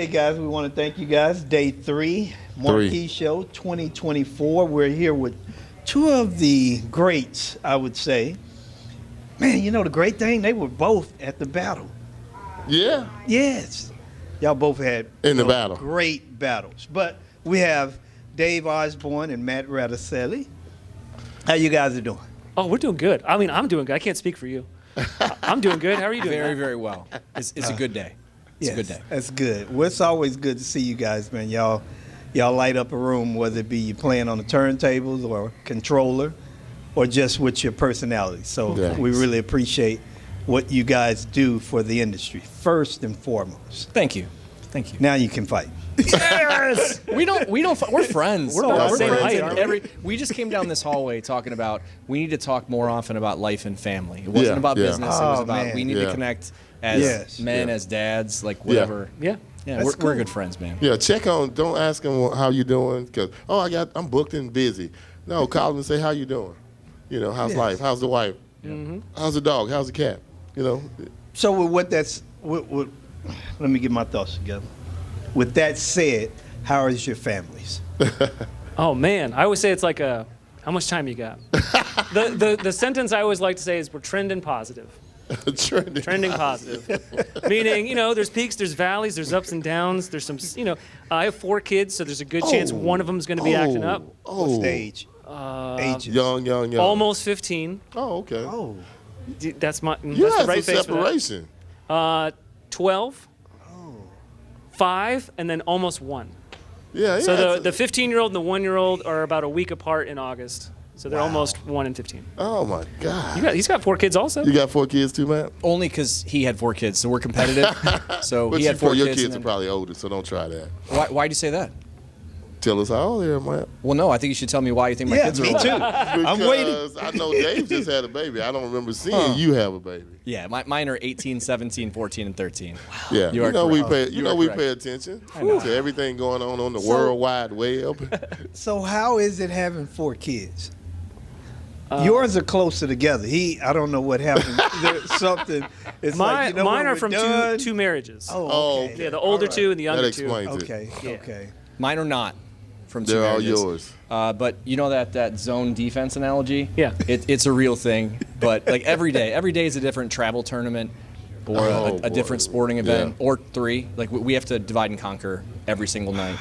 Hey, guys, we want to thank you guys. Day 3, Marquee Show 2024. We're here with two of the greats, I would say. Man, you know the great thing? They were both at the battle. Yeah. Yes. Y'all both had In the battle. Great battles. But we have Dave Osborne and Matt Radicelli. How you guys are doing? Oh, we're doing good. I mean, I'm doing good. I can't speak for you. I'm doing good. How are you doing? Very, Matt? very well. It's a good day. It's a good day. That's good. Well, it's always good to see you guys, man. Y'all light up a room, whether it be you playing on the turntables or controller or just with your personality. So we really appreciate what you guys do for the industry, first and foremost. Thank you. Thank you. Now you can fight. Yes. We're friends. We're all the same friends. height, aren't we? We just came down this hallway talking about we need to talk more often about life and family. It wasn't about business. It was about we need to connect as men, as dads, like whatever. Yeah. Yeah, we're good friends, man. Yeah, check on. Don't ask them how you doing because I'm booked and busy. No, call them and say how you doing. You know, how's life? How's the wife? Mm-hmm. How's the dog? How's the cat? You know. So with what that's, let me get my thoughts together. With that said, how is your families? Oh man, I always say it's like how much time you got? The sentence I always like to say is we're trending positive. Trending positive. Meaning, there's peaks, there's valleys, there's ups and downs. There's some, I have 4 kids, so there's a good chance one of them is going to be acting up. What's the age? Ages. Young. Almost 15. Oh, okay. Oh. That's my. You that's had the right some face separation. For that. 12. 5, and then almost 1. Yeah. So the 15-year-old and the 1-year-old are about a week apart in August. So they're almost 1 and 15. Oh my God. He's got 4 kids also. You got 4 kids too, Matt? Only because he had 4 kids, so we're competitive. So But he had 4 your kids. kids are probably older, so don't try that. Why'd you say that? Tell us how old they are, Matt. Well, no, I think you should tell me why you think my kids are me older. too. I'm waiting. Because I know Dave just had a baby. I don't remember seeing you have a baby. Yeah, mine are 18, 17, 14, and 13. Wow. Yeah, You are we correct. pay. We pay attention to everything going on the World Wide Web. So how is it having 4 kids? Yours are closer together. I don't know what happened. There's something. It's Mine when are we're from done. two marriages. Oh, okay. Yeah, the older 2 and the younger 2. That explains Okay, it. okay. Mine are not from 2 They're all marriages. yours. But you know that zone defense analogy? Yeah. It's a real thing. But like every day is a different travel tournament or a different sporting event or 3. Like we have to divide and conquer every single night.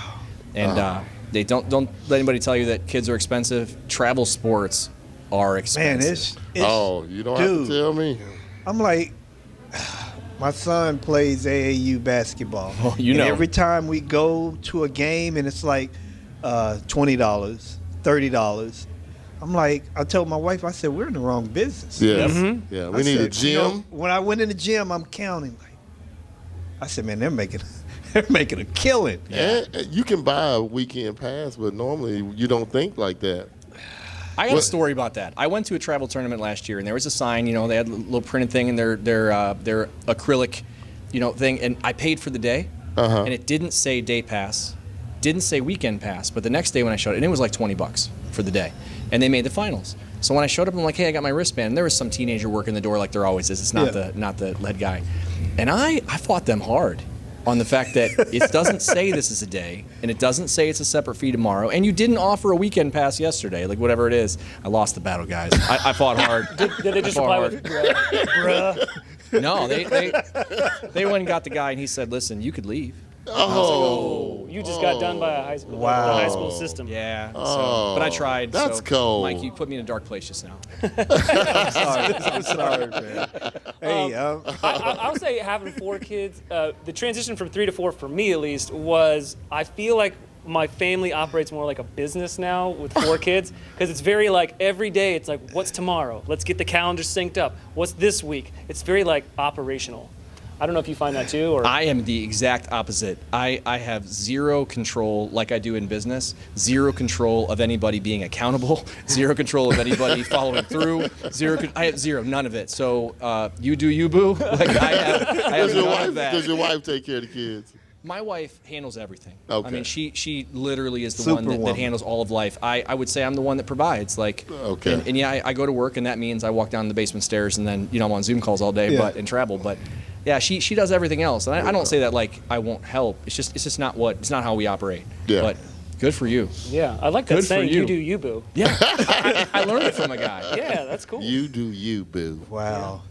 And they don't let anybody tell you that kids are expensive. Travel sports are expensive. Man, it's You don't have to tell me. I'm like, my son plays AAU basketball. Oh, and every time we go to a game and it's like $20, $30, I'm like, I told my wife, I said, we're in the wrong business. Yeah, Mm-hmm. yeah. We need a gym. When I went in the gym, I'm counting. Like, I said, man, they're making a killing. And you can buy a weekend pass, but normally you don't think like that. I got a story about that. I went to a travel tournament last year, and there was a sign. They had a little printed thing in their acrylic, thing, and I paid for the day, and it didn't say day pass, didn't say weekend pass. But the next day when I showed it, and it was like $20 for the day, and they made the finals. So when I showed up, I'm like, hey, I got my wristband. And there was some teenager working the door like there always is. It's not the lead guy, and I fought them hard on the fact that it doesn't say this is a day, and it doesn't say it's a separate fee tomorrow, and you didn't offer a weekend pass yesterday, like whatever it is. I lost the battle, guys. I fought hard. Did they just reply with bruh? No, they went and got the guy, and he said, listen, you could leave. Oh. You just got done by a high school, Wow. the high school system. Yeah, but I tried. That's so, cold. Mike, you put me in a dark place just now. I'm sorry, man. Hey, I'll say having 4 kids, the transition from 3 to 4 for me at least was I feel like my family operates more like a business now with 4 kids because it's very like every day it's like what's tomorrow? Let's get the calendar synced up. What's this week? It's very like operational. I don't know if you find that too, or I am the exact opposite. I have zero control, like I do in business, zero control of anybody being accountable, zero control of anybody following through, I have zero, none of it. So you do you, boo. Like I have none of that. Does your wife take care of the kids? My wife handles everything. Okay. I mean, she literally is the one that Superwoman. handles all of life. I would say I'm the one that provides. Like, Okay. And yeah, I go to work, and that means I walk down the basement stairs, and then I'm on Zoom calls all day, Yeah. and travel. But Yeah, she does everything else. And I don't say that like I won't help. It's just not how we operate. Yeah. But good for you. Yeah, I like that Good for saying. you. You do you, boo. Yeah. I learned it from a guy. Yeah, that's cool. You do you, boo. Wow,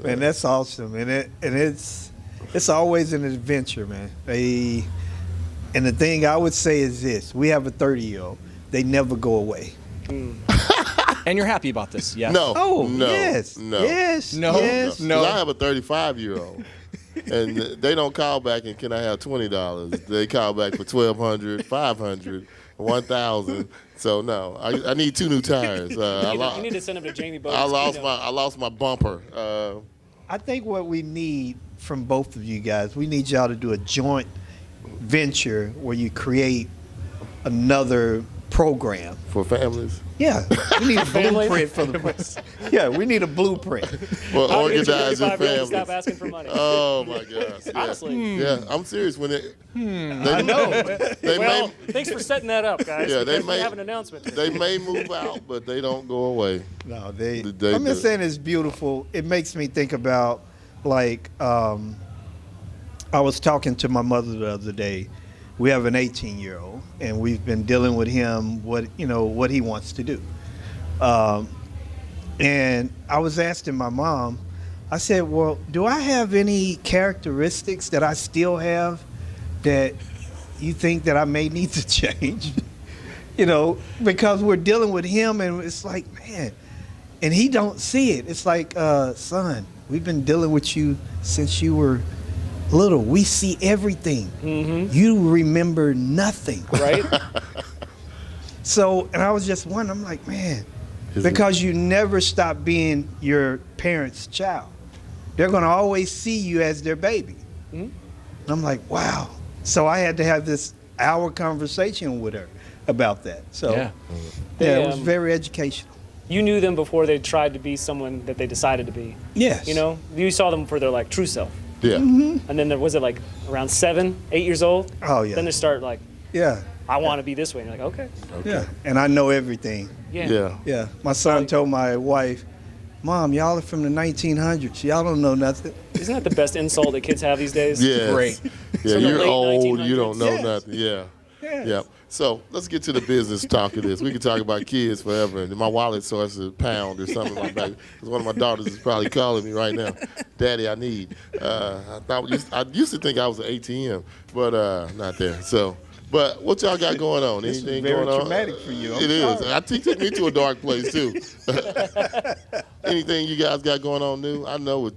man, that's awesome, and it's always an adventure, man. And the thing I would say is this: we have a 30-year-old. They never go away. And you're happy about this, yes? No. Oh, no, yes, no, yes, No. yes. No. 'Cause I have a 35-year-old, and they don't call back and can I have $20? They call back for $1,200, $500, $1,000. So no, I need 2 new tires. You need to send them to Jamie Bo's. I lost my bumper. I think what we need from both of you guys, we need y'all to do a joint venture where you create another program. For families. Yeah, we need a Families? blueprint for the. Yeah, we need a blueprint. For How did you organizing 35-year-old families. stop asking for money? Oh my gosh. Yeah. Honestly. Yeah, I'm serious. When it, I know. they Well, may thanks for setting that up, guys. Yeah, they because we may- have an announcement. they may move out, but they don't go away. No, They I'm do. just saying it's beautiful. It makes me think about like I was talking to my mother the other day. We have an 18-year-old, and we've been dealing with him what he wants to do. And I was asking my mom, I said, well, do I have any characteristics that I still have that you think that I may need to change? Because we're dealing with him, and it's like, man, and he don't see it. It's like, son, we've been dealing with you since you were little. We see everything. Mm-hmm. You remember nothing. Right? So, and I was just wondering, I'm like, man, because you never stop being your parents' child. They're going to always see you as their baby. Mhm. And I'm like, wow. So I had to have this hour conversation with her about that. So, Yeah. it was very educational. You knew them before they tried to be someone that they decided to be. Yes. You saw them for their like true self. Yeah. And then was it like around 7, 8 years old? Oh, yeah. Then they start like, Yeah. I want to be this way. And you're like, okay. Yeah. And I know everything. Yeah. Yeah. Yeah. My son told my wife, Mom, y'all are from the 1900s. Y'all don't know nothing. Isn't that the best insult that kids have these days? Yes. Great. Yeah, From the you're late old. You don't 1900s. know Yes. nothing. Yeah. Yes. Yeah. So let's get to the business talk of this. We can talk about kids forever. And my wallet source is a pound or something like that. Because one of my daughters is probably calling me right now. Daddy, I need. I used to think I was an ATM, but not there. So, but what y'all got going on? This is Anything very going on? traumatic for you. I'm It is. sorry. I think it took me to a dark place too. Anything you guys got going on new? I know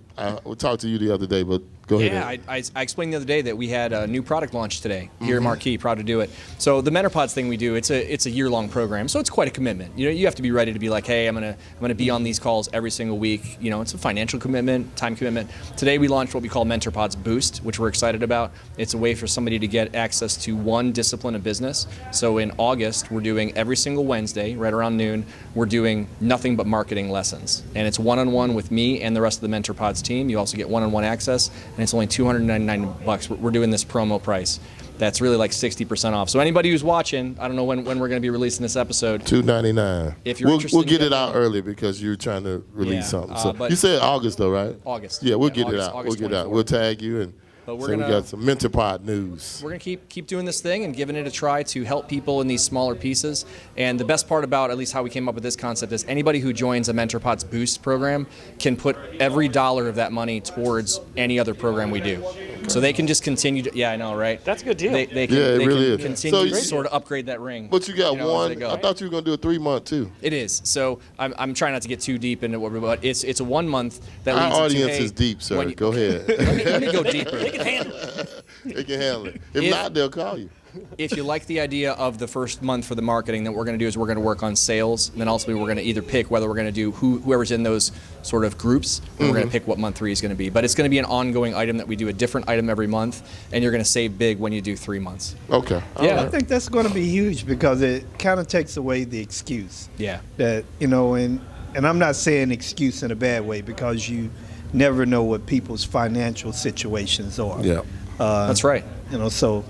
we talked to you the other day, but go Yeah, ahead. I explained the other day that we had a new product launch today here at Marquee. Proud to do it. So the Mentorpods thing we do, it's a year-long program, so it's quite a commitment. You have to be ready to be like, hey, I'm gonna be on these calls every single week. It's a financial commitment, time commitment. Today we launched what we call Mentorpods Boost, which we're excited about. It's a way for somebody to get access to one discipline of business. So in August, we're doing every single Wednesday, right around noon, we're doing nothing but marketing lessons, and it's one-on-one with me and the rest of the Mentorpods team. You also get one-on-one access, and it's only $299. We're doing this promo price. That's really like 60% off. So anybody who's watching, I don't know when we're going to be releasing this episode. $299. If you're interested we'll in get it getting out it. early because you're trying to release Yeah, something. So but- you said August though, right? August. Yeah, we'll Yeah, get it August- out. August We'll get it out. 24th. We'll tag you and But we're say we gonna- got some Mentorpod news. We're going to keep doing this thing and giving it a try to help people in these smaller pieces. And the best part about at least how we came up with this concept is anybody who joins a Mentorpods Boost program can put every dollar of that money towards any other program we do. So they can just continue to, yeah, I know, right? That's a good deal. They can, Yeah, it they really can is. continue So to you- sort of upgrade that ring. But you got as they one. go. I thought you were gonna do a 3-month too. It is. So I'm trying not to get too deep into what we're, but it's a 1 month that Our leads into, audience hey, is deep, sir. when you- Go ahead. Let me go deeper. They can handle it. They can handle it. If If- not, they'll call you. If you like the idea of the first month for the marketing, then what we're going to do is we're going to work on sales, and then ultimately we're going to either pick whether we're going to do whoever's in those sort of groups, and we're going to pick what month 3 is going to be. But it's going to be an ongoing item that we do a different item every month, and you're going to save big when you do 3 months. Okay. Yeah. I think that's going to be huge because it kind of takes away the excuse. Yeah. That, and I'm not saying excuse in a bad way because you never know what people's financial situations are. Yeah. That's right. So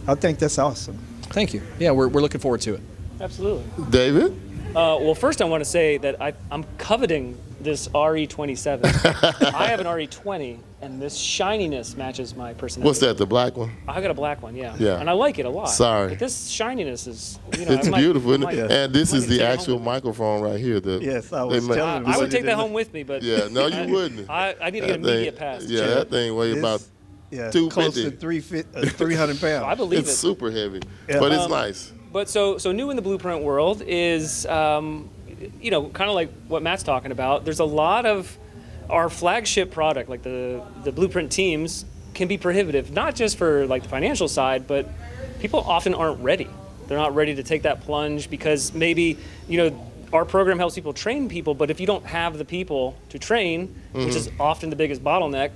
I think that's awesome. Thank you. Yeah, we're looking forward to it. Absolutely. David. Well, first I want to say that I'm coveting this RE27. I have an RE20, and this shininess matches my personality. What's that, the black one? I got a black one, yeah. Yeah. And I like it a lot. Sorry. But this shininess is, you know, It's beautiful, isn't it? might- And this might is take the it home actual with me. microphone right here. Yes, I was telling him. I would take that home with me, but Yeah, no, you wouldn't. I need to get a media pass. Yeah, that thing weighs about Yeah, 250. close to 300 pounds. I believe It's it. super heavy, Yeah. but it's nice. But so new in the blueprint world is, you know, kind of like what Matt's talking about. There's a lot of our flagship product, like the blueprint teams, can be prohibitive, not just for like the financial side, but people often aren't ready. They're not ready to take that plunge because maybe, you know, our program helps people train people, but if you don't have the people to train, which is often the biggest bottleneck,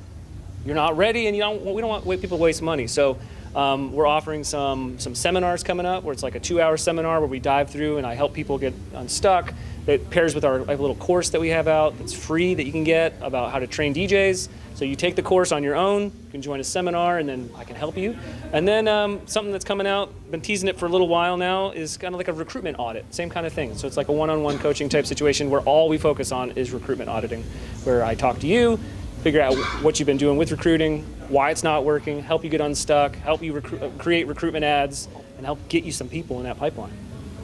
you're not ready, and we don't want people to waste money. So we're offering some seminars coming up where it's like a 2-hour seminar where we dive through and I help people get unstuck. It pairs with our little course that we have out that's free that you can get about how to train DJs. So you take the course on your own, you can join a seminar, and then I can help you. And then something that's coming out, been teasing it for a little while now, is kind of like a recruitment audit, same kind of thing. So it's like a one-on-one coaching type situation where all we focus on is recruitment auditing, where I talk to you, figure out what you've been doing with recruiting, why it's not working, help you get unstuck, help you create recruitment ads, and help get you some people in that pipeline.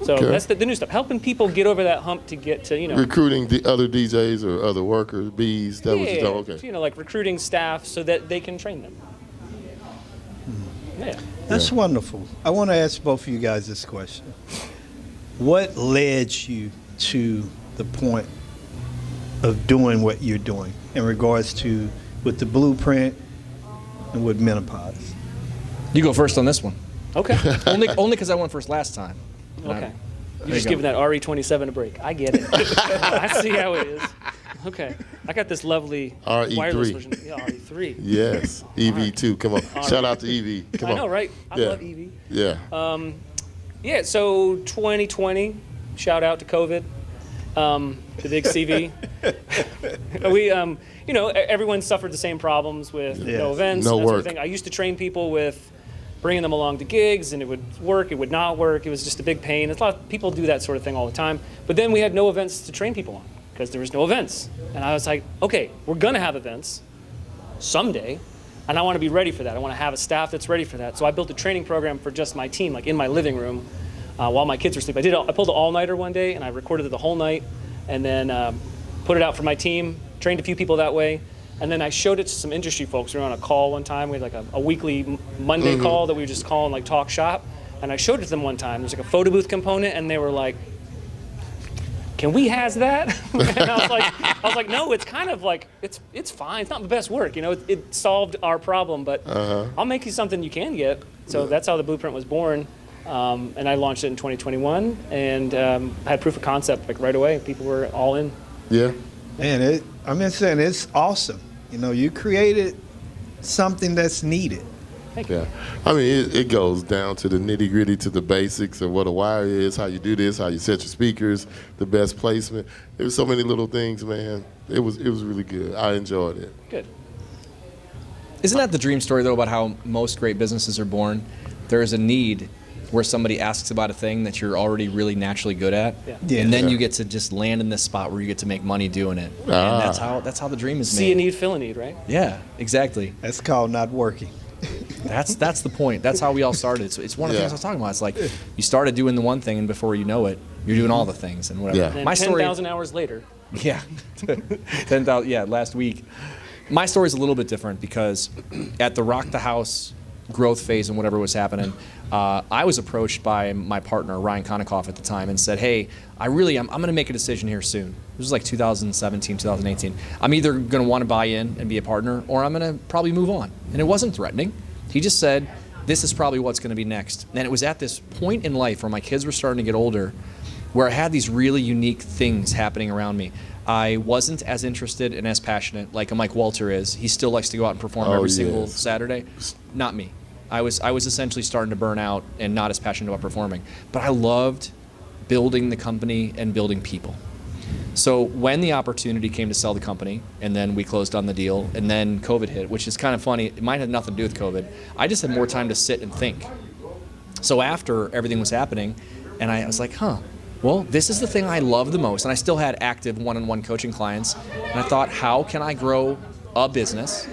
So that's the new stuff, helping people get over that hump to get to, you know. Recruiting the other DJs or other workers, bees, that was just, okay. You know, like recruiting staff so that they can train them. Yeah. That's wonderful. I want to ask both of you guys this question. What led you to the point of doing what you're doing in regards to with the blueprint and with menopause? You go first on this one. Okay. Only because I went first last time. Okay. You're just giving that RE27 a break. I get it. I see how it is. Okay. I got this lovely RE3. wireless version. Yeah, RE3. Yes, EV2. Come on. Shout out to EV. Come on. I know, right? I love EV. Yeah. Yeah, so 2020, shout out to COVID, the big CV. We, you know, everyone suffered the same problems with no events. No that sort work. of thing. I used to train people with bringing them along to gigs, and it would work, it would not work. It was just a big pain. A lot of people do that sort of thing all the time. But then we had no events to train people on because there was no events. And I was like, okay, we're going to have events someday, and I want to be ready for that. I want to have a staff that's ready for that. So I built a training program for just my team, like in my living room while my kids were asleep. I pulled an all-nighter one day, and I recorded it the whole night, and then put it out for my team, trained a few people that way. And then I showed it to some industry folks. We were on a call one time. We had like a weekly Monday call that we would just call and like talk shop. And I showed it to them one time. There's like a photo booth component, and they were like, "Can we has that?" And I was like, "No, it's kind of like it's fine. It's not the best work, you know. It solved our problem, but I'll make you something you can get." So that's how the blueprint was born. And I launched it in 2021, and had proof of concept like right away. People were all in. Yeah. Man, I'm saying it's awesome. You know, you created something that's needed. Yeah, I mean, it goes down to the nitty gritty, to the basics of what a wire is, how you do this, how you set your speakers, the best placement. There was so many little things, man. It was really good. I enjoyed it. Good. Isn't that the dream story, though, about how most great businesses are born? There is a need where somebody asks about a thing that you're already really naturally good at, and then you get to just land in this spot where you get to make money doing it. And that's how the dream is made. See a need, fill a need, right? Yeah, exactly. That's called not working. That's the point. That's how we all started. So it's one of the things I was talking about. It's like you started doing the one thing, and before you know it, you're doing all the things and whatever. Yeah. And My story. 10,000 hours later. Yeah, 10,000. Yeah, last week. My story is a little bit different because at the Rock the House growth phase and whatever was happening, I was approached by my partner Ryan Konikoff at the time and said, "Hey, I'm going to make a decision here soon." This was like 2017, 2018. I'm either going to want to buy in and be a partner, or I'm going to probably move on. And it wasn't threatening. He just said, "This is probably what's going to be next." And it was at this point in life where my kids were starting to get older, where I had these really unique things happening around me. I wasn't as interested and as passionate like a Mike Walter is. He still likes to go out and perform every single Saturday. Not me. I was essentially starting to burn out and not as passionate about performing. But I loved building the company and building people. So when the opportunity came to sell the company, and then we closed on the deal, and then COVID hit, which is kind of funny. It might have nothing to do with COVID. I just had more time to sit and think. So after everything was happening, and I was like, well, this is the thing I love the most. And I still had active one-on-one coaching clients. And I thought, how can I grow a business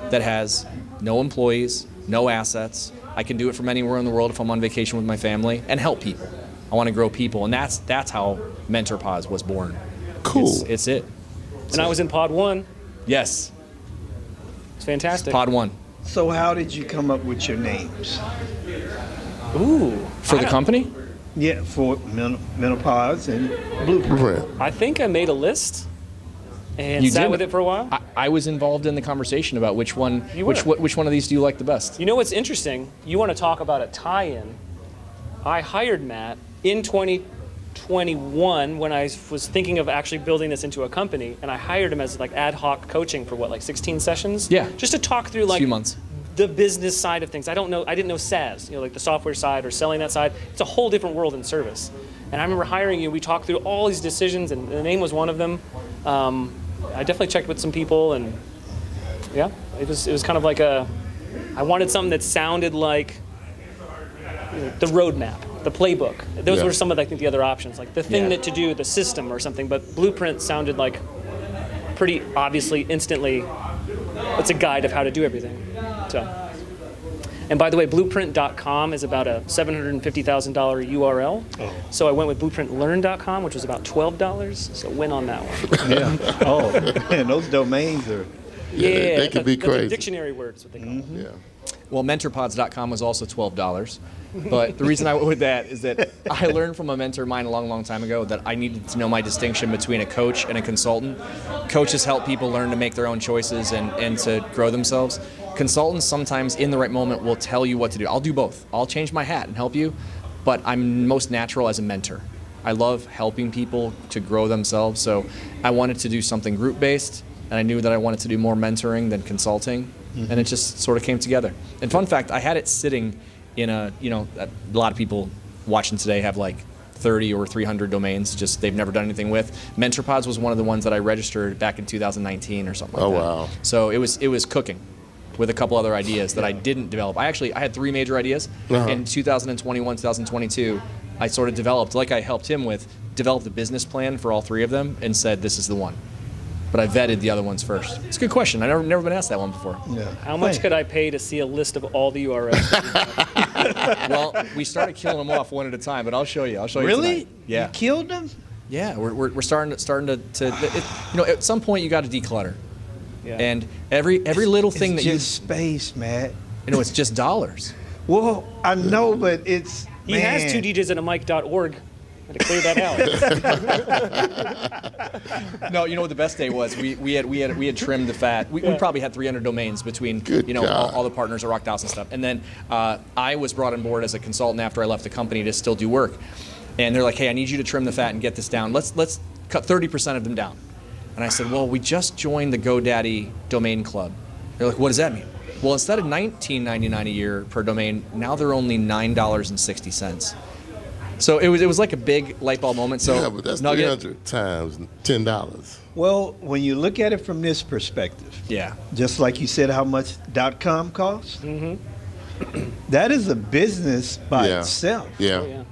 that has no employees, no assets? I can do it from anywhere in the world if I'm on vacation with my family, and help people. I want to grow people. And that's how MentorPods was born. Cool. It's it. And I was in pod 1. Yes. It's fantastic. Pod 1. So how did you come up with your names? Ooh. For the company? Yeah, for Menopause and Blueprint. I think I made a list and You sat did? with it for a while. I was involved in the conversation about which one You were. which one of these do you like the best? You know what's interesting? You want to talk about a tie-in. I hired Matt in 2021 when I was thinking of actually building this into a company, and I hired him as like ad hoc coaching for 16 sessions? Yeah. Just to talk through A few months. the business side of things. I didn't know SaaS, like the software side or selling that side. It's a whole different world in service. And I remember hiring you, we talked through all these decisions, and the name was one of them. I definitely checked with some people, and yeah, it was kind of like I wanted something that sounded like the roadmap, the playbook. Those were some of, I think, the other options, like the thing that to do, the system or something, but Blueprint sounded like pretty obviously, instantly, it's a guide of how to do everything. So, and by the way, blueprint.com is about a $750,000 URL. Oh. So I went with blueprintlearn.com, which was about $12. So win on that one. Yeah. Oh, man, those domains are. Yeah, they can be that's a crazy. dictionary word is what they call it. Yeah. Well, mentorpods.com was also $12. But the reason I went with that is that I learned from a mentor of mine a long, long time ago that I needed to know my distinction between a coach and a consultant. Coaches help people learn to make their own choices and to grow themselves. Consultants sometimes in the right moment will tell you what to do. I'll do both. I'll change my hat and help you, but I'm most natural as a mentor. I love helping people to grow themselves, so I wanted to do something group-based, and I knew that I wanted to do more mentoring than consulting, and it just sort of came together. And fun fact, I had it sitting in a lot of people watching today have like 30 or 300 domains, just they've never done anything with. MentorPods was one of the ones that I registered back in 2019 or something like that. Oh, wow. So it was cooking with a couple other ideas that I didn't develop. I had 3 major ideas. In 2021, 2022, I sort of developed, like I helped him with, developed a business plan for all 3 of them and said, this is the one. But I vetted the other ones first. It's a good question. I've never been asked that one before. Yeah. How much could I pay to see a list of all the URLs? Well, we started killing them off one at a time, but I'll show you. Really? Tonight. Yeah. You killed them? Yeah, we're starting to at some point you got to declutter. Yeah. And every little thing It's that just space, Matt. it's just dollars. Well, I know, but it's. He has 2 DJs at a mic.org. Got to clear that out. No, you know what the best day was? We had trimmed the fat. We probably had 300 domains between all the partners at Rock House and stuff. And then I was brought on board as a consultant after I left the company to still do work. And they're like, hey, I need you to trim the fat and get this down. Let's cut 30% of them down. And I said, well, we just joined the GoDaddy domain club. They're like, what does that mean? Well, instead of $19.99 a year per domain, now they're only $9.60. So it was like a big light bulb moment. So Yeah, but that's 300 times $10. Well, when you look at it from this perspective, Yeah. just like you said, how much .com costs, that is a business by itself. Yeah. Yeah.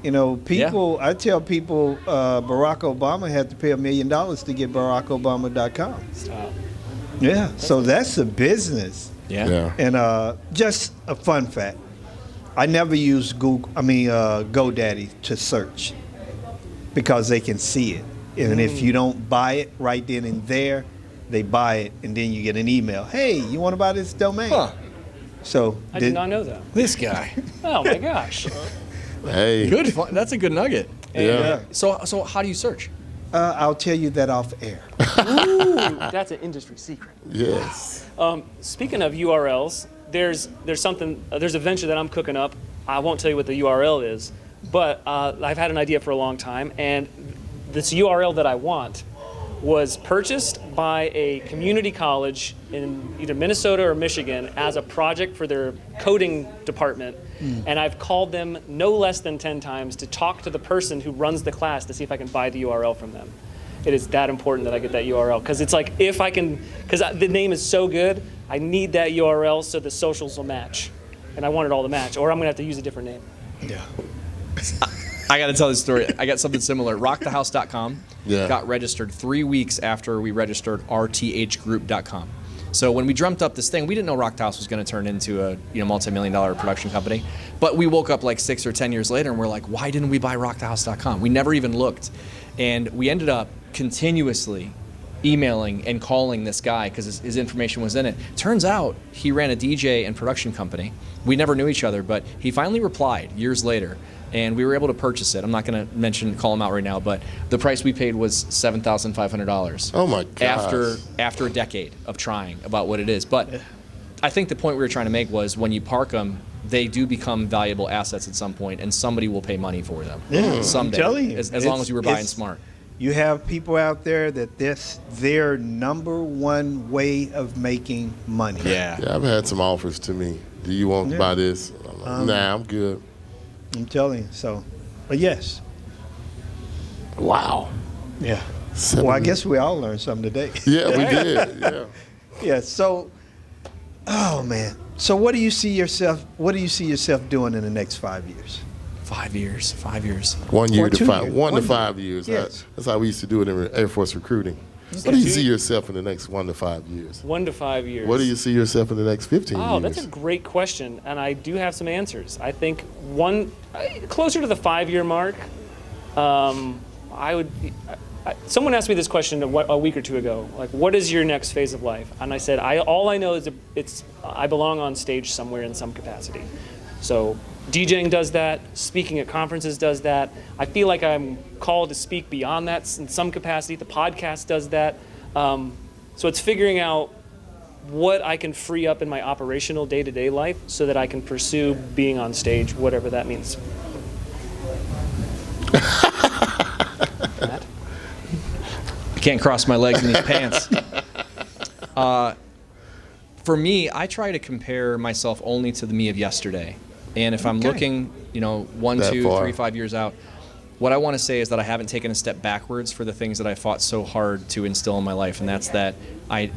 You know, people. I tell people Barack Obama had to pay $1 million to get BarackObama.com. Stop. Yeah, so that's a business. Yeah. And just a fun fact, I never use GoDaddy to search because they can see it. And if you don't buy it right then and there, they buy it, and then you get an email. Hey, you want to buy this domain? Huh. So I did not know that. This guy. Oh my gosh. Hey. Good. That's a good nugget. Yeah. So how do you search? I'll tell you that off air. Ooh, that's an industry secret. Yes. Speaking of URLs, there's a venture that I'm cooking up. I won't tell you what the URL is, but I've had an idea for a long time, and this URL that I want was purchased by a community college in either Minnesota or Michigan as a project for their coding department. And I've called them no less than 10 times to talk to the person who runs the class to see if I can buy the URL from them. It is that important that I get that URL, because it's like, if I can, because the name is so good, I need that URL so the socials will match. And I want it all to match, or I'm going to have to use a different name. Yeah. I got to tell this story. I got something similar. RockTheHouse.com got registered 3 weeks after we registered RTHGroup.com. So when we dreamt up this thing, we didn't know Rock the House was going to turn into a multi-million-dollar production company. But we woke up like 6 or 10 years later and we're like, why didn't we buy RockTheHouse.com? We never even looked. And we ended up continuously emailing and calling this guy because his information was in it. Turns out he ran a DJ and production company. We never knew each other, but he finally replied years later. And we were able to purchase it. I'm not going to call him out right now, but the price we paid was $7,500. Oh my gosh. After a decade of trying about what it is. But I think the point we were trying to make was when you park them, they do become valuable assets at some point, and somebody will pay money for them someday. I'm telling you, as long as you were buying smart. You have people out there that this their number one way of making money. Yeah. I've had some offers to me. Do you want to buy this? I'm like, nah, I'm good. I'm telling you. So, but yes. Wow. Yeah. Well, I guess we all learned something today. Yeah, we did. Yeah. Yeah. So, oh man. So, what do you see yourself doing in the next 5 years? 5 years. 5 years. 1 year Or to 2 5. years. 1 to 1 5 years. Yes. That's how we used to do it in Air Force recruiting. What do you see yourself in the next 1 to 5 years? 1 to 5 years. What do you see yourself in the next 15 years? Oh, that's a great question, and I do have some answers. I think closer to the 5-year mark. Someone asked me this question a week or two ago, like, what is your next phase of life? And I said, all I know is I belong on stage somewhere in some capacity. So DJing does that, speaking at conferences does that. I feel like I'm called to speak beyond that in some capacity. The podcast does that. So it's figuring out what I can free up in my operational day-to-day life so that I can pursue being on stage, whatever that means. I can't cross my legs in these pants. For me, I try to compare myself only to the me of yesterday. And if I'm looking, 1, 2, 3, 5 years out, what I want to say is that I haven't taken a step backwards for the things that I fought so hard to instill in my life, and that's that it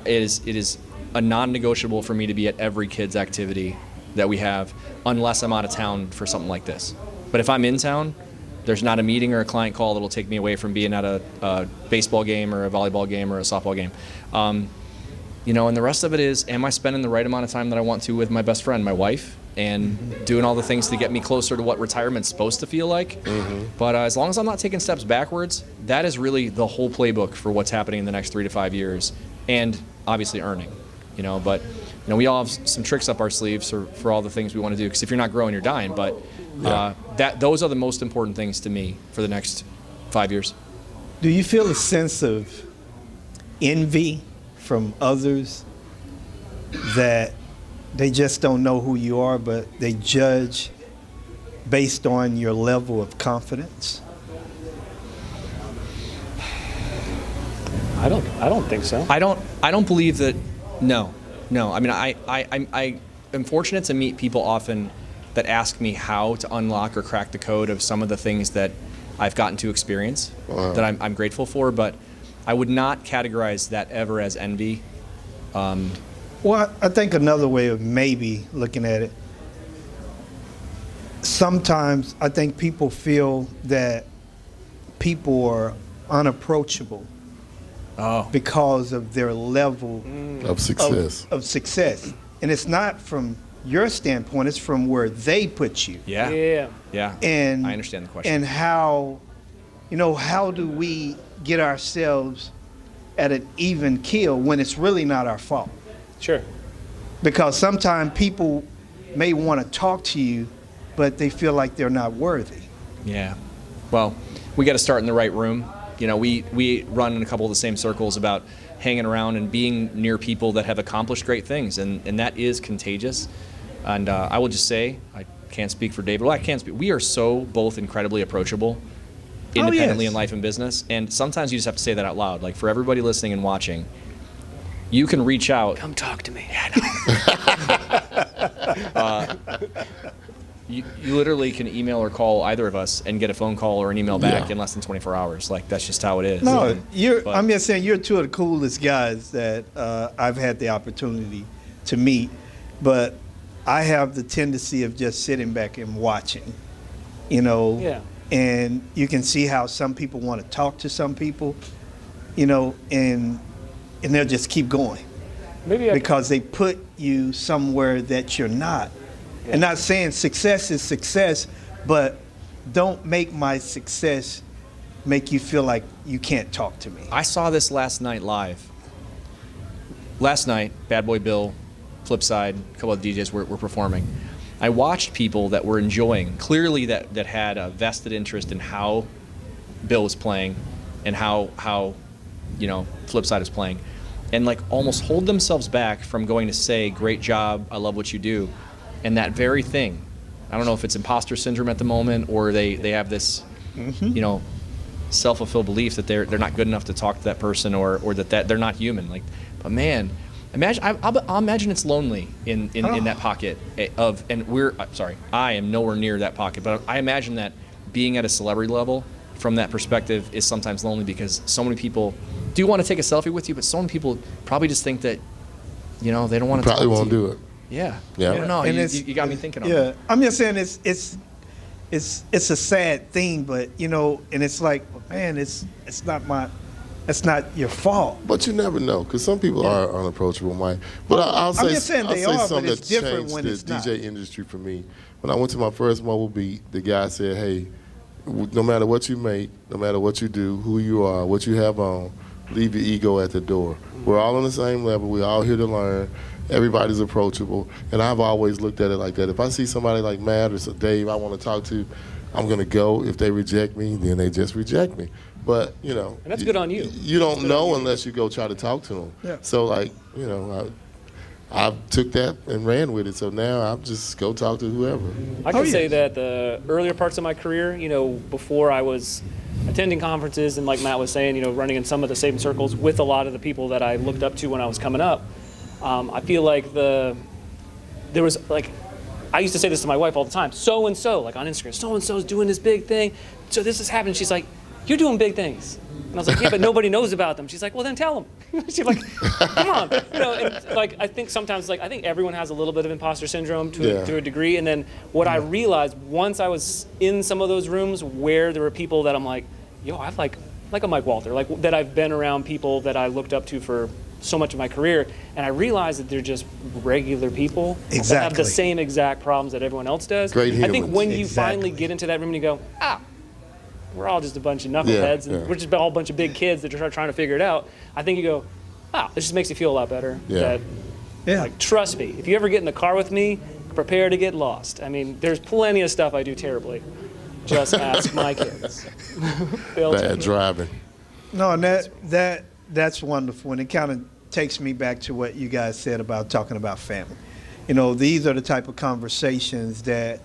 is a non-negotiable for me to be at every kid's activity that we have, unless I'm out of town for something like this. But if I'm in town, there's not a meeting or a client call that'll take me away from being at a baseball game or a volleyball game or a softball game. And the rest of it is, am I spending the right amount of time that I want to with my best friend, my wife, and doing all the things to get me closer to what retirement's supposed to feel like. But as long as I'm not taking steps backwards, that is really the whole playbook for what's happening in the next 3 to 5 years, and obviously earning. But we all have some tricks up our sleeves for all the things we want to do, because if you're not growing, you're dying. But those are the most important things to me for the next 5 years. Do you feel a sense of envy from others that they just don't know who you are, but they judge based on your level of confidence? I don't think so. I don't believe that. No. I mean, I am fortunate to meet people often that ask me how to unlock or crack the code of some of the things that I've gotten to experience that I'm grateful for, but I would not categorize that ever as envy. Well, I think another way of maybe looking at it, sometimes I think people feel that people are unapproachable because of their level of success. Of success. And it's not from your standpoint, it's from where they put you. Yeah. And I understand the question. And how do we get ourselves at an even keel when it's really not our fault? Sure. Because sometimes people may want to talk to you, but they feel like they're not worthy. Yeah. Well, we got to start in the right room. We run in a couple of the same circles about hanging around and being near people that have accomplished great things, and that is contagious. And I will just say, I can't speak for David. Well, I can't speak. We are so both incredibly approachable, independently in life and business, and sometimes you just have to say that out loud. Like, for everybody listening and watching, you can reach out. Come talk to me. You literally can email or call either of us and get a phone call or an email back in less than 24 hours. Like, that's just how it is. No, I'm just saying you're two of the coolest guys that I've had the opportunity to meet, but I have the tendency of just sitting back and watching. Yeah. And you can see how some people want to talk to some people, and they'll just keep going because they put you somewhere that you're not. Yeah. And not saying success is success, but don't make my success make you feel like you can't talk to me. I saw this last night live. Last night, Bad Boy Bill, Flipside, a couple of DJs were performing. I watched people that were enjoying, clearly that had a vested interest in how Bill was playing and how Flipside is playing, and like almost hold themselves back from going to say, great job, I love what you do. And that very thing, I don't know if it's imposter syndrome at the moment or they have this, self-fulfilled belief that they're not good enough to talk to that person or that they're not human. Like, but man, I'll imagine it's lonely in that pocket of, and I am nowhere near that pocket, but I imagine that being at a celebrity level from that perspective is sometimes lonely because so many people do want to take a selfie with you, but so many people probably just think that, they don't want to talk to you. Probably won't do it. Yeah. I Yeah. don't know. And You got me thinking on Yeah, that. I'm just saying it's a sad thing, but and it's like, man, it's not your fault. But you never know, because some people are unapproachable, Mike. But I'll say, just saying they I'll say are, something but it's that different changed when the it's not. DJ industry for me. When I went to my first mobile beat, the guy said, hey, no matter what you make, no matter what you do, who you are, what you have on, leave your ego at the door. We're all on the same level. We're all here to learn. Everybody's approachable. And I've always looked at it like that. If I see somebody like Matt or Dave I want to talk to, I'm going to go. If they reject me, then they just reject me. But, And that's good on you. You don't know unless you go try to talk to them. Yeah. So, I took that and ran with it. So now I just go talk to whoever. I can say that the earlier parts of my career, before I was attending conferences and like Matt was saying, running in some of the same circles with a lot of the people that I looked up to when I was coming up, I feel like there was like, I used to say this to my wife all the time, so-and-so, like on Instagram, so-and-so's doing this big thing. So this is happening. She's like, you're doing big things. And I was like, yeah, but nobody knows about them. She's like, well, then tell them. She's like, come on. And like, I think sometimes, I think everyone has a little bit of imposter syndrome to a degree. And then what I realized once I was in some of those rooms where there were people that I'm like, yo, I've like a Mike Walter, like that I've been around people that I looked up to for so much of my career, and I realized that they're just regular people that have the same exact problems that everyone else does. Great humans. I think when you finally get into that room and you go, we're all just a bunch of knuckleheads, and we're just all a bunch of big kids that are trying to figure it out. I think you go, this just makes you feel a lot better. Yeah. Like, trust me, if you ever get in the car with me, prepare to get lost. I mean, there's plenty of stuff I do terribly. Just ask my kids. Bad driving. No, and that's wonderful, and it kind of takes me back to what you guys said about talking about family. These are the type of conversations that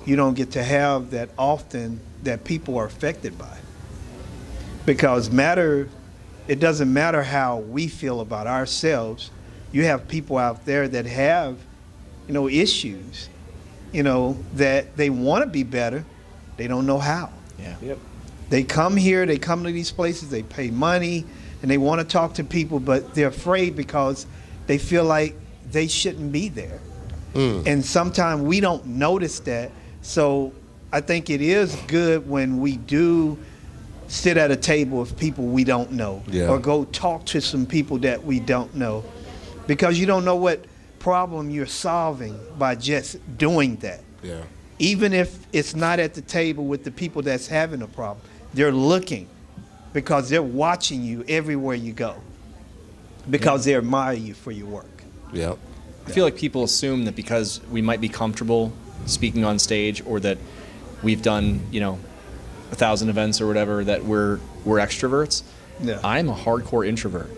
you don't get to have that often that people are affected by. Because it doesn't matter how we feel about ourselves. You have people out there that have, issues, that they want to be better. They don't know how. Yeah. Yep. They come here, they come to these places, they pay money, and they want to talk to people, but they're afraid because they feel like they shouldn't be there. And sometimes we don't notice that. So I think it is good when we do sit at a table with people we don't know, or go talk to some people that we don't know, because you don't know what problem you're solving by just doing that. Yeah. Even if it's not at the table with the people that's having a problem, they're looking because they're watching you everywhere you go because they admire you for your work. Yeah. I feel like people assume that because we might be comfortable speaking on stage or that we've done, 1,000 events or whatever, that we're extroverts. Yeah. I'm a hardcore introvert.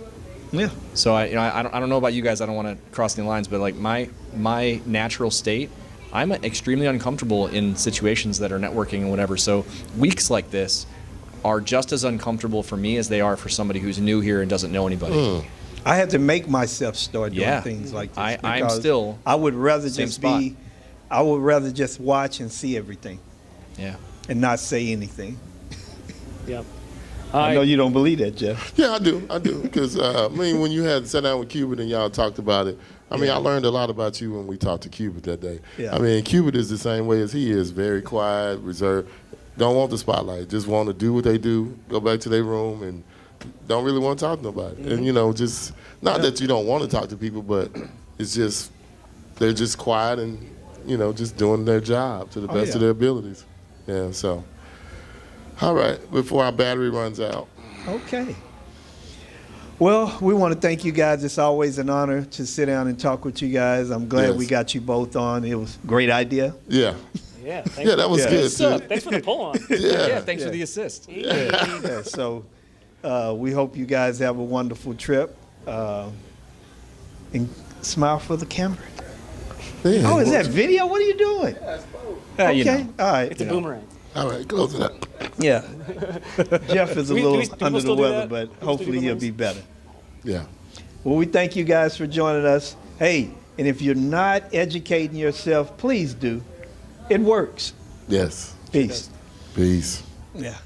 Yeah. So I don't know about you guys. I don't want to cross any lines, but like my natural state, I'm extremely uncomfortable in situations that are networking and whatever. So weeks like this are just as uncomfortable for me as they are for somebody who's new here and doesn't know anybody. I had to make myself start doing things like this. I'm because still I would rather same just spot. I would rather just watch and see everything Yeah. and not say anything. Yep. I know you don't believe that, Jeff. Yeah, I do. Because, when you had sat down with Cubit and y'all talked about it, I learned a lot about you when we talked to Cubit that day. Yeah. Cubit is the same way as he is, very quiet, reserved, don't want the spotlight, just want to do what they do, go back to their room, and don't really want to talk to nobody. Mm-hmm. And, just, not that you don't want to talk to people, but it's just, they're just quiet and, just doing their job to the best of their abilities. Yeah, so. All right, before our battery runs out. Okay. Well, we want to thank you guys. It's always an honor to sit down and talk with you guys. I'm glad we got you both on. It was a great idea. Yeah. Yeah, thanks. Yeah, that was good, too. Thanks for the pull on. Yeah, thanks for the assist. Yeah, so we hope you guys have a wonderful trip. And smile for the camera. Yeah. Oh, is that video? What are you doing? Okay, all right. It's a boomerang. All right, close it up. Yeah. Jeff is a Do little people under still the do weather, that? but People hopefully still do he'll boomerangs? be better. Yeah. Well, we thank you guys for joining us. Hey, and if you're not educating yourself, please do. It works. Yes. Peace. Peace. Yeah.